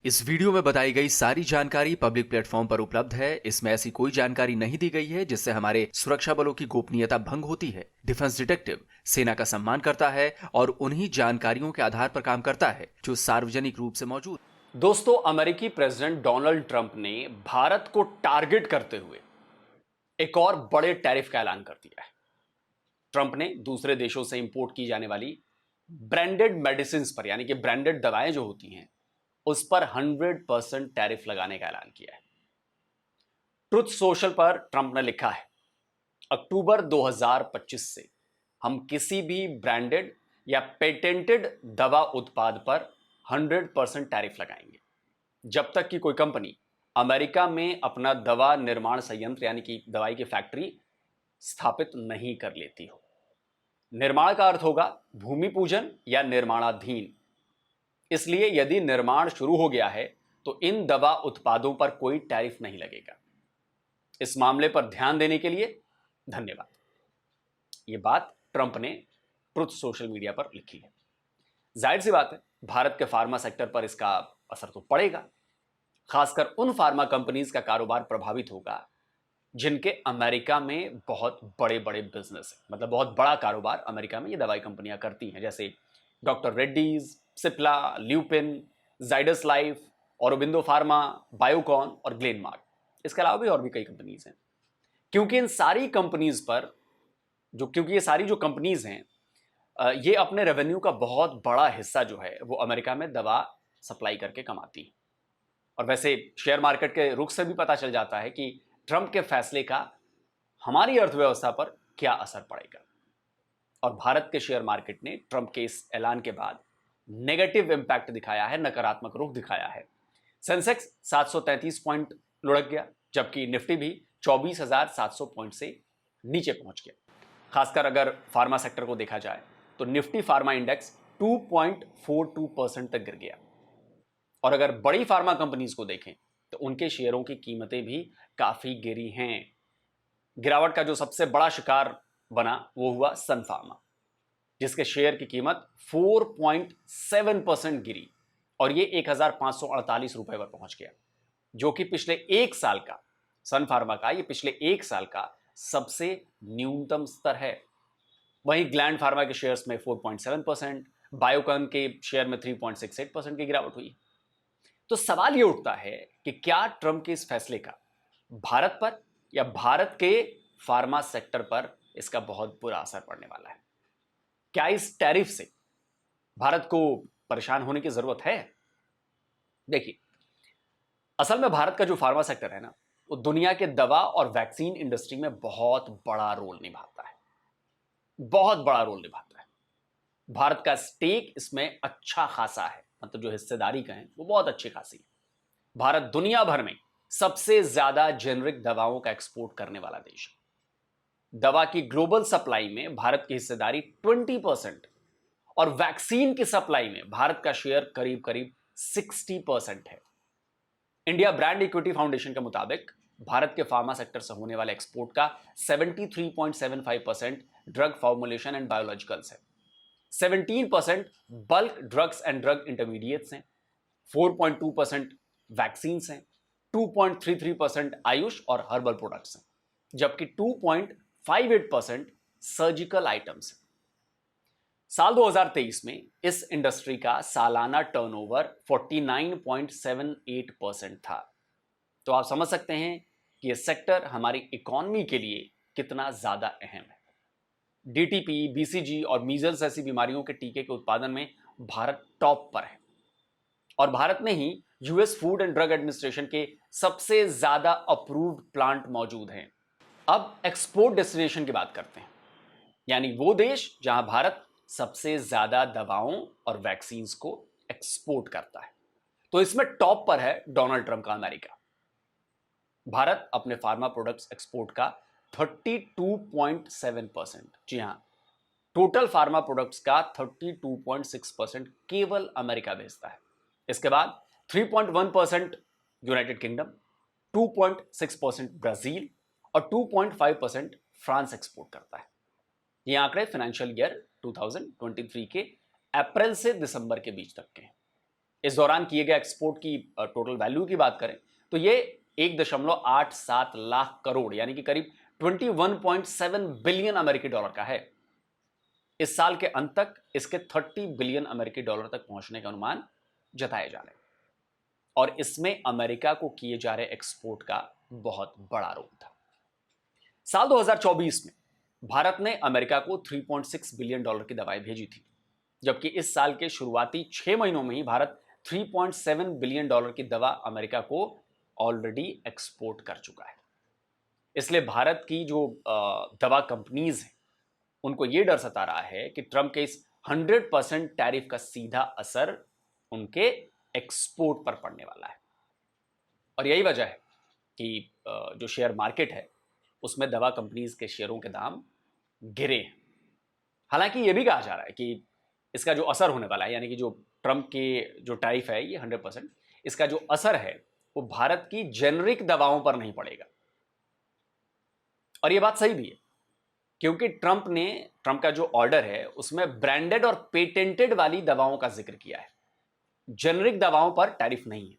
इस वीडियो में बताई गई सारी जानकारी पब्लिक प्लेटफॉर्म पर उपलब्ध है। इसमें ऐसी कोई जानकारी नहीं दी गई है जिससे हमारे सुरक्षा बलों की गोपनीयता भंग होती है। डिफेंस डिटेक्टिव सेना का सम्मान करता है और उन्हीं जानकारियों के आधार पर काम करता है जो सार्वजनिक रूप से मौजूद। दोस्तों, अमेरिकी प्रेसिडेंट डोनाल्ड ट्रंप ने भारत को टारगेट करते हुए एक और बड़े टैरिफ का ऐलान कर दिया है। ट्रंप ने दूसरे देशों से इंपोर्ट की जाने वाली ब्रांडेड मेडिसिन पर, यानी कि ब्रांडेड दवाएं जो होती हैं, उस पर 100% टैरिफ लगाने का ऐलान किया है। ट्रुथ सोशल पर ट्रंप ने लिखा है, अक्टूबर 2025 से हम किसी भी ब्रांडेड या पेटेंटेड दवा उत्पाद पर 100% टैरिफ लगाएंगे जब तक कि कोई कंपनी अमेरिका में अपना दवा निर्माण संयंत्र यानी कि दवाई की फैक्ट्री स्थापित नहीं कर लेती हो। निर्माण का अर्थ होगा भूमि पूजन या निर्माणाधीन। इसलिए यदि निर्माण शुरू हो गया है तो इन दवा उत्पादों पर कोई टैरिफ नहीं लगेगा। इस मामले पर ध्यान देने के लिए धन्यवाद। यह बात ट्रंप ने ट्रुथ सोशल मीडिया पर लिखी है। जाहिर सी बात है, भारत के फार्मा सेक्टर पर इसका असर तो पड़ेगा। खासकर उन फार्मा कंपनीज का कारोबार प्रभावित होगा जिनके अमेरिका में बहुत बड़े बड़े बिजनेस है, मतलब बहुत बड़ा कारोबार अमेरिका में ये दवाई कंपनियां करती हैं, जैसे doctor Reddy's, Cipla, lupin, Zydus life, Aurobindo pharma, Biocon और ग्लेनमार्क। इसके अलावा भी और भी कई कंपनीज हैं। क्योंकि इन सारी कंपनीज पर क्योंकि ये सारी जो कंपनीज हैं, ये अपने रेवेन्यू का बहुत बड़ा हिस्सा जो है वो अमेरिका में दवा सप्लाई करके कमाती है। और वैसे शेयर मार्केट के रुख से भी पता चल जाता है कि ट्रंप के फैसले का हमारी अर्थव्यवस्था पर क्या असर पड़ेगा। और भारत के शेयर मार्केट ने ट्रंप के इस ऐलान के बाद नेगेटिव इंपैक्ट दिखाया है, नकारात्मक रुख दिखाया है। सेंसेक्स 733 पॉइंट लुढ़क गया, जबकि निफ्टी भी 24,700 पॉइंट से नीचे पहुंच गया। खासकर अगर फार्मा सेक्टर को देखा जाए तो निफ्टी फार्मा इंडेक्स 2.42% तक गिर गया। और अगर बड़ी फार्मा कंपनीज को देखें तो उनके शेयरों की कीमतें भी काफी गिरी हैं। गिरावट का जो सबसे बड़ा शिकार बना वो हुआ सन फार्मा, जिसके शेयर की कीमत 4.7% गिरी और ये 1,548 रुपए पर पहुंच गया, जो कि पिछले एक साल का सन फार्मा का ये पिछले एक साल का सबसे न्यूनतम स्तर है। वहीं ग्लैंड फार्मा के शेयर्स में 4.7%, बायोकॉन के शेयर में 3.68% की गिरावट हुई। तो सवाल यह उठता है कि क्या ट्रंप के इस फैसले का भारत पर या भारत के फार्मा सेक्टर पर इसका बहुत बुरा असर पड़ने वाला है? क्या इस टैरिफ से भारत को परेशान होने की जरूरत है? देखिए, असल में भारत का जो फार्मा सेक्टर है ना, वो दुनिया के दवा और वैक्सीन इंडस्ट्री में बहुत बड़ा रोल निभाता है, बहुत बड़ा रोल निभाता है। भारत का स्टेक इसमें अच्छा खासा है, मतलब जो हिस्सेदारी का है वो बहुत अच्छी खासी है। भारत दुनिया भर में सबसे ज्यादा जेनरिक दवाओं का एक्सपोर्ट करने वाला देश है। दवा की ग्लोबल सप्लाई में भारत की हिस्सेदारी 20% और वैक्सीन की सप्लाई में भारत का शेयर करीब करीब 60% है। इंडिया ब्रांड इक्विटी फाउंडेशन के मुताबिक भारत के फार्मा सेक्टर से होने वाले एक्सपोर्ट का 73.75% ड्रग फॉर्मुलेशन एंड बायोलॉजिकल्स है, 17% bulk drugs and drug intermediates हैं, 4.2% वैक्सीन्स हैं, 2.33% आयुष और हर्बल प्रोडक्ट्स हैं, जबकि 2.58% सर्जिकल आइटम्स हैं। साल 2023 में इस इंडस्ट्री का सालाना टर्नओवर 49.78% था। तो आप समझ सकते हैं कि यह सेक्टर हमारी इकोनॉमी के लिए कितना ज्यादा अहम है। डीटीपी, बीसीजी और मीजल्स ऐसी बीमारियों के टीके के उत्पादन में भारत टॉप पर है और भारत में ही US food and drug administration के सबसे ज्यादा अप्रूव्ड प्लांट मौजूद हैं। अब एक्सपोर्ट डेस्टिनेशन की बात करते हैं, यानी वो देश जहां भारत सबसे ज्यादा दवाओं और वैक्सीन्स को एक्सपोर्ट करता है। तो इसमें टॉप पर है डोनाल्ड ट्रंप का अमेरिका। भारत अपने फार्मा प्रोडक्ट्स एक्सपोर्ट का 32.7%, जी हां, टोटल फार्मा प्रोडक्ट्स का 32.6% केवल अमेरिका भेजता है। इसके बाद 3.1% यूनाइटेड किंगडम, 2.6% ब्राजील और 2.5% फ्रांस एक्सपोर्ट करता है। ये आंकड़े फाइनेंशियल ईयर 2023 के अप्रैल से दिसंबर के बीच तक के हैं। इस दौरान किए गए एक्सपोर्ट की टोटल वैल्यू की बात करें तो ये 1.87 लाख करोड़ यानी कि करीब 21.7 बिलियन अमेरिकी डॉलर का है। इस साल के अंत तक इसके 30 बिलियन अमेरिकी डॉलर तक पहुंचने के अनुमान जताए जा रहे हैं और इसमें अमेरिका को किए जा रहे एक्सपोर्ट का बहुत बड़ा रोल था। साल 2024 में भारत ने अमेरिका को 3.6 बिलियन डॉलर की दवाएं भेजी थी, जबकि इस साल के शुरुआती 6 महीनों में ही भारत 3.7 बिलियन डॉलर की दवा अमेरिका को ऑलरेडी एक्सपोर्ट कर चुका है। इसलिए भारत की जो दवा कंपनीज हैं उनको यह डर सता रहा है कि ट्रंप के इस 100% टैरिफ का सीधा असर उनके एक्सपोर्ट पर पड़ने वाला है और यही वजह है कि जो शेयर मार्केट है उसमें दवा कंपनीज के शेयरों के दाम गिरे हैं। हालांकि यह भी कहा जा रहा है कि इसका जो असर होने वाला है यानी कि जो ट्रंप के जो टैरिफ है ये 100%, इसका जो असर है वो भारत की जेनरिक दवाओं पर नहीं पड़ेगा। और यह बात सही भी है क्योंकि ट्रंप का जो ऑर्डर है उसमें ब्रांडेड और पेटेंटेड वाली दवाओं का जिक्र किया है, जेनरिक दवाओं पर टैरिफ नहीं है।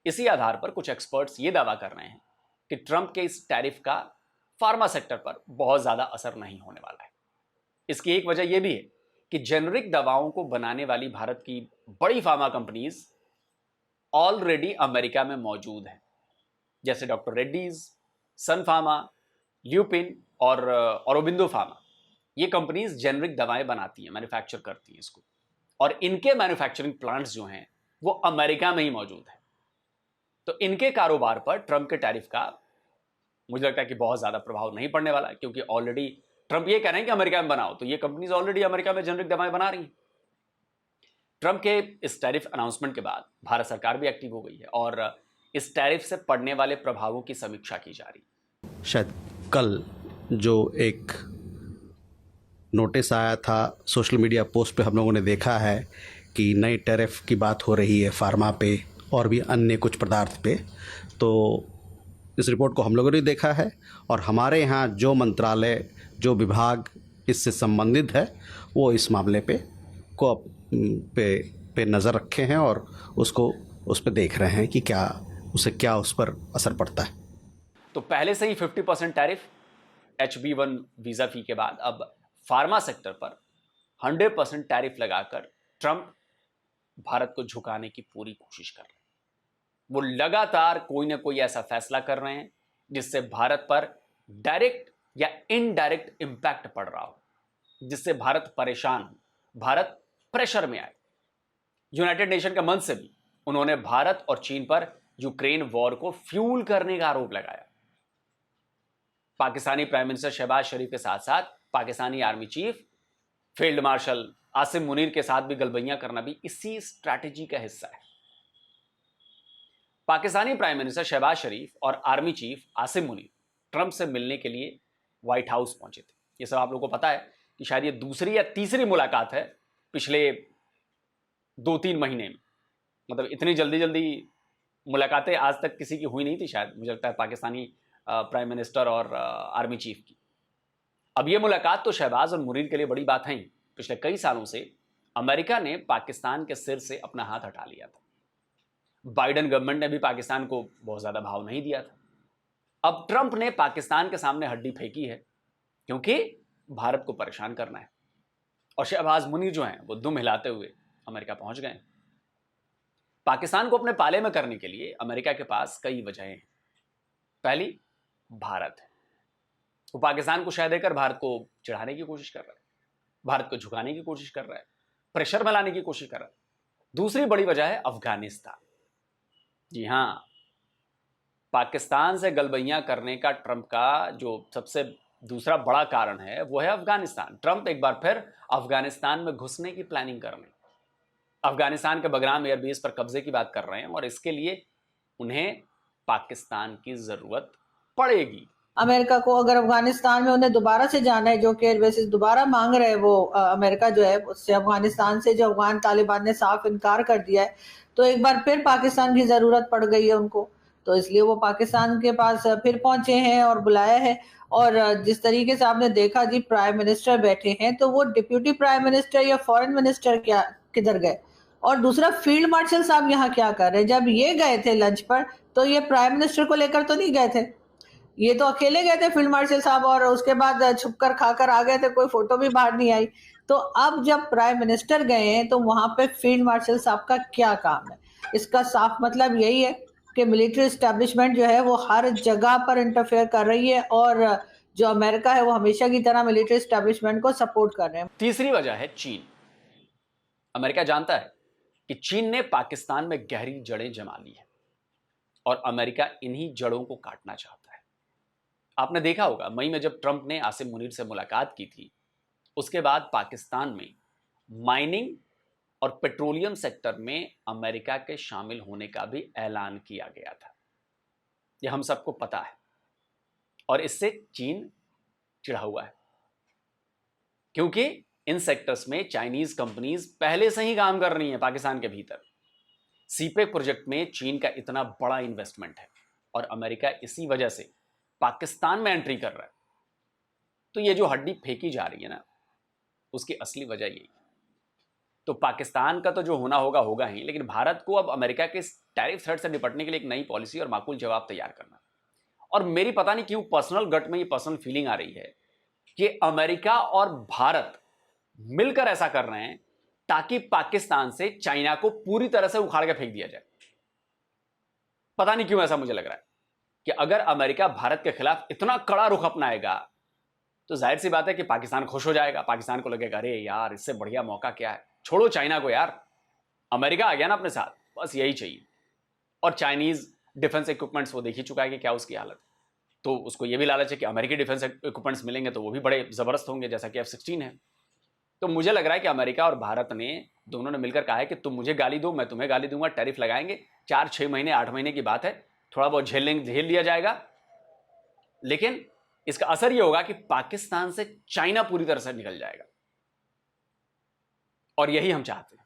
इसी आधार पर कुछ एक्सपर्ट्स ये दावा कर रहे हैं कि ट्रंप के इस टैरिफ का फार्मा सेक्टर पर बहुत ज्यादा असर नहीं होने वाला है। इसकी एक वजह यह भी है कि जेनरिक दवाओं को बनाने वाली भारत की बड़ी फार्मा कंपनीज ऑलरेडी अमेरिका में मौजूद हैं, जैसे डॉक्टर रेड्डीज, सन फार्मा, ल्यूपिन और औरोबिंदो फार्मा। ये कंपनीज जेनरिक दवाएं बनाती हैं, मैन्युफैक्चर करती हैं इसको, और इनके मैन्युफैक्चरिंग प्लांट्स जो हैं वो अमेरिका में ही मौजूद हैं। तो इनके कारोबार पर ट्रंप के टैरिफ का मुझे लगता है कि बहुत ज्यादा प्रभाव नहीं पड़ने वाला है, क्योंकि ऑलरेडी ट्रंप ये कह रहे हैं कि अमेरिका में बनाओ, तो ये कंपनीज ऑलरेडी अमेरिका में जेनरिक दवाएं बना रही हैं। ट्रंप के इस टैरिफ अनाउंसमेंट के बाद भारत सरकार भी एक्टिव हो गई है और इस टैरिफ से पड़ने वाले प्रभावों की समीक्षा की जा रही है। शायद कल जो एक नोटिस आया था सोशल मीडिया पोस्ट पे हम लोगों ने देखा है कि नई टैरिफ की बात हो रही है फार्मा पे और भी अन्य कुछ पदार्थ पे। तो इस रिपोर्ट को हम लोगों ने देखा है और हमारे यहाँ जो मंत्रालय, जो विभाग इससे संबंधित है वो इस मामले पे नज़र रखे हैं और उस पर देख रहे हैं कि क्या उस पर असर पड़ता है। तो पहले से ही 50% टैरिफ H-1B वीज़ा फी के बाद अब फार्मा सेक्टर पर 100% टैरिफ लगाकर ट्रंप भारत को झुकाने की पूरी कोशिश कर रहे हैं। वो लगातार कोई ना कोई ऐसा फैसला कर रहे हैं जिससे भारत पर डायरेक्ट या इनडायरेक्ट इंपैक्ट पड़ रहा हो, जिससे भारत परेशान हो, भारत प्रेशर में आए। यूनाइटेड नेशन के मंच से भी उन्होंने भारत और चीन पर यूक्रेन वॉर को फ्यूल करने का आरोप लगाया। पाकिस्तानी प्राइम मिनिस्टर शहबाज शरीफ के साथ साथ Pakistani army chief field marshal Asim Munir के साथ भी गलबैयां करना भी इसी स्ट्रैटेजी का हिस्सा है। पाकिस्तानी प्राइम मिनिस्टर शहबाज शरीफ और army chief Asim Munir Trump से मिलने के लिए व्हाइट हाउस पहुंचे थे। यह सब आप लोगों को पता है कि शायद ये दूसरी या तीसरी मुलाकात है पिछले 2-3 महीने में। मतलब इतनी जल्दी मुलाकातें आज तक किसी की हुई नहीं थी शायद, मुझे लगता है पाकिस्तानी प्राइम मिनिस्टर और आर्मी चीफ की। अब ये मुलाकात तो शहबाज और मुनीर के लिए बड़ी बात है ही। पिछले कई सालों से अमेरिका ने पाकिस्तान के सिर से अपना हाथ हटा लिया था। बाइडेन गवर्नमेंट ने भी पाकिस्तान को बहुत ज्यादा भाव नहीं दिया था। अब ट्रंप ने पाकिस्तान के सामने हड्डी फेंकी है क्योंकि भारत को परेशान करना है, और शहबाज मुनीर जो हैं वो दुम हिलाते हुए अमेरिका पहुंच गए। पाकिस्तान को अपने पाले में करने के लिए अमेरिका के पास कई वजहें हैं। पहली, भारत है। वो पाकिस्तान को शह देकर भारत को चिढ़ाने की कोशिश कर रहा है, भारत को झुकाने की कोशिश कर रहा है, प्रेशर में लाने की कोशिश कर रहा है। दूसरी बड़ी वजह है अफगानिस्तान। जी हां, पाकिस्तान से गलबैयां करने का ट्रंप का जो सबसे दूसरा बड़ा कारण है वो है अफगानिस्तान। ट्रंप एक बार फिर अफगानिस्तान में घुसने की प्लानिंग कर रहे हैं। अफगानिस्तान के बगराम एयरबेस पर कब्जे की बात कर रहे हैं और इसके लिए उन्हें पाकिस्तान की जरूरत पड़ेगी। अमेरिका को अगर अफगानिस्तान में उन्हें दोबारा से जाना है, जो कि एयरबेसेस दोबारा मांग रहे हैं, वो अमेरिका जो है उससे अफगानिस्तान से जो अफगान तालिबान ने साफ इनकार कर दिया है, तो एक बार फिर पाकिस्तान की जरूरत पड़ गई है उनको। तो इसलिए वो पाकिस्तान के पास फिर पहुंचे हैं और बुलाया है। और जिस तरीके से आपने देखा जी, प्राइम मिनिस्टर बैठे हैं, तो वो डिप्यूटी प्राइम मिनिस्टर या फॉरेन मिनिस्टर क्या किधर गए? और दूसरा फील्ड मार्शल साहब यहाँ क्या कर रहे हैं? जब ये गए थे लंच पर तो ये प्राइम मिनिस्टर को लेकर तो नहीं गए थे, ये तो अकेले गए थे फील्ड मार्शल साहब, और उसके बाद छुपकर खाकर आ गए थे, कोई फोटो भी बाहर नहीं आई। तो अब जब प्राइम मिनिस्टर गए हैं तो वहां पे फील्ड मार्शल साहब का क्या काम है? इसका साफ मतलब यही है कि मिलिट्री एस्टेब्लिशमेंट जो है वो हर जगह पर इंटरफेयर कर रही है, और जो अमेरिका है वो हमेशा की तरह मिलिट्री एस्टेब्लिशमेंट को सपोर्ट कर रहे हैं। तीसरी वजह है चीन। अमेरिका जानता है कि चीन ने पाकिस्तान में गहरी जड़ें जमा ली है और अमेरिका इन्हीं जड़ों को काटना चाहता है। आपने देखा होगा मई में जब ट्रंप ने आसिम मुनीर से मुलाकात की थी, उसके बाद पाकिस्तान में माइनिंग और पेट्रोलियम सेक्टर में अमेरिका के शामिल होने का भी ऐलान किया गया था। यह हम सबको पता है और इससे चीन चिढ़ा हुआ है, क्योंकि इन सेक्टर्स में चाइनीज कंपनीज पहले से ही काम कर रही हैं पाकिस्तान के भीतर। सीपेक प्रोजेक्ट में चीन का इतना बड़ा इन्वेस्टमेंट है और अमेरिका इसी वजह से पाकिस्तान में एंट्री कर रहा है। तो ये जो हड्डी फेंकी जा रही है ना, उसकी असली वजह यही है। तो पाकिस्तान का तो जो होना होगा होगा ही, लेकिन भारत को अब अमेरिका के टैरिफ थ्रेट से निपटने के लिए एक नई पॉलिसी और माकूल जवाब तैयार करना। और मेरी पता नहीं क्यों पर्सनल गट में ये पर्सनल फीलिंग आ रही है कि अमेरिका और भारत मिलकर ऐसा कर रहे हैं ताकि पाकिस्तान से चाइना को पूरी तरह से उखाड़ के फेंक दिया जाए। पता नहीं क्यों ऐसा मुझे लग रहा है कि अगर अमेरिका भारत के खिलाफ इतना कड़ा रुख अपनाएगा तो जाहिर सी बात है कि पाकिस्तान खुश हो जाएगा। पाकिस्तान को लगेगा अरे यार इससे बढ़िया मौका क्या है, छोड़ो चाइना को यार, अमेरिका आ गया ना अपने साथ, बस यही चाहिए। और चाइनीज डिफेंस इक्विपमेंट्स वो देख ही चुका है कि क्या उसकी हालत, तो उसको ये भी लालच है कि अमेरिकी डिफेंस इक्विपमेंट्स मिलेंगे तो वो भी बड़े जबरदस्त होंगे, जैसा कि F-16 है। तो मुझे लग रहा है कि अमेरिका और भारत ने दोनों ने मिलकर कहा है कि तुम मुझे गाली दो, मैं तुम्हें गाली दूंगा, टैरिफ लगाएंगे, 4-6 महीने 8 महीने की बात है, थोड़ा बहुत झेल लिया जाएगा, लेकिन इसका असर यह होगा कि पाकिस्तान से चाइना पूरी तरह से निकल जाएगा। और यही हम चाहते हैं।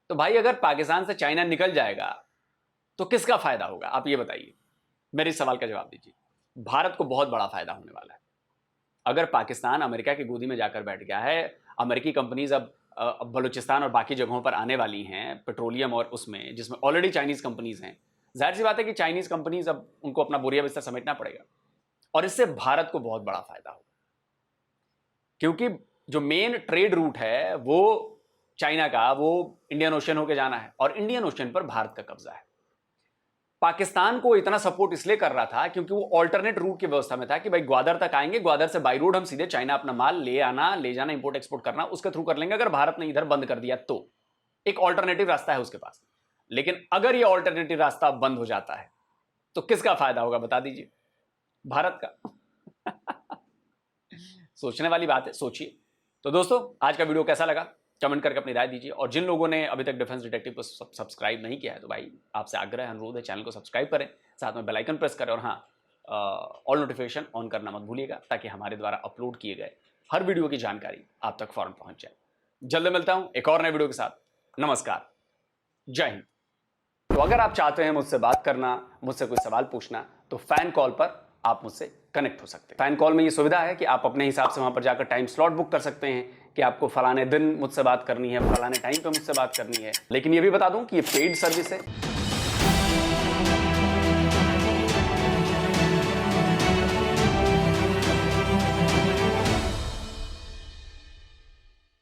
तो भाई अगर पाकिस्तान से चाइना निकल जाएगा तो किसका फायदा होगा, आप ये बताइए, मेरे इस सवाल का जवाब दीजिए। भारत को बहुत बड़ा फायदा होने वाला है। अगर पाकिस्तान अमेरिका की गोदी में जाकर बैठ गया है, अमेरिकी कंपनीज अब बलूचिस्तान और बाकी जगहों पर आने वाली हैं, पेट्रोलियम और उसमें, जिसमें ऑलरेडी चाइनीज कंपनीज हैं, जाहिर सी बात है कि चाइनीज कंपनीज अब उनको अपना बोरिया बिस्तर समेटना पड़ेगा और इससे भारत को बहुत बड़ा फायदा होगा, क्योंकि जो मेन ट्रेड रूट है वो चाइना का, वो इंडियन ओशन होकर जाना है और इंडियन ओशन पर भारत का कब्जा है। पाकिस्तान को इतना सपोर्ट इसलिए कर रहा था क्योंकि वो ऑल्टरनेट रूट की व्यवस्था में था कि भाई ग्वादर तक आएंगे, ग्वादर से बाई रोड हम सीधे चाइना अपना माल ले आना, ले जाना, इंपोर्ट एक्सपोर्ट करना उसके थ्रू कर लेंगे। अगर भारत ने इधर बंद कर दिया तो एक ऑल्टरनेटिव रास्ता है उसके पास। लेकिन अगर ये ऑल्टरनेटिव रास्ता बंद हो जाता है तो किसका फायदा होगा बता दीजिए? भारत का। सोचने वाली बात है, सोचिए। तो दोस्तों आज का वीडियो कैसा लगा कमेंट करके अपनी राय दीजिए, और जिन लोगों ने अभी तक डिफेंस डिटेक्टिव को सब्सक्राइब नहीं किया है तो भाई आपसे आग्रह अनुरोध है, चैनल को सब्सक्राइब करें, साथ में बेल आइकन प्रेस करें और हाँ ऑल नोटिफिकेशन ऑन करना मत भूलिएगा, ताकि हमारे द्वारा अपलोड किए गए हर वीडियो की जानकारी आप तक फौरन पहुंच जाए। जल्द मिलता हूं एक और नए वीडियो के साथ। नमस्कार, जय हिंद। तो अगर आप चाहते हैं मुझसे बात करना, मुझसे कोई सवाल पूछना, तो फैन कॉल पर आप मुझसे कनेक्ट हो सकते हैं। फैन कॉल में ये सुविधा है कि आप अपने हिसाब से वहां पर जाकर टाइम स्लॉट बुक कर सकते हैं कि आपको फलाने दिन मुझसे बात करनी है, फलाने टाइम पे मुझसे बात करनी है। लेकिन ये भी बता दूं कि ये पेड सर्विस है,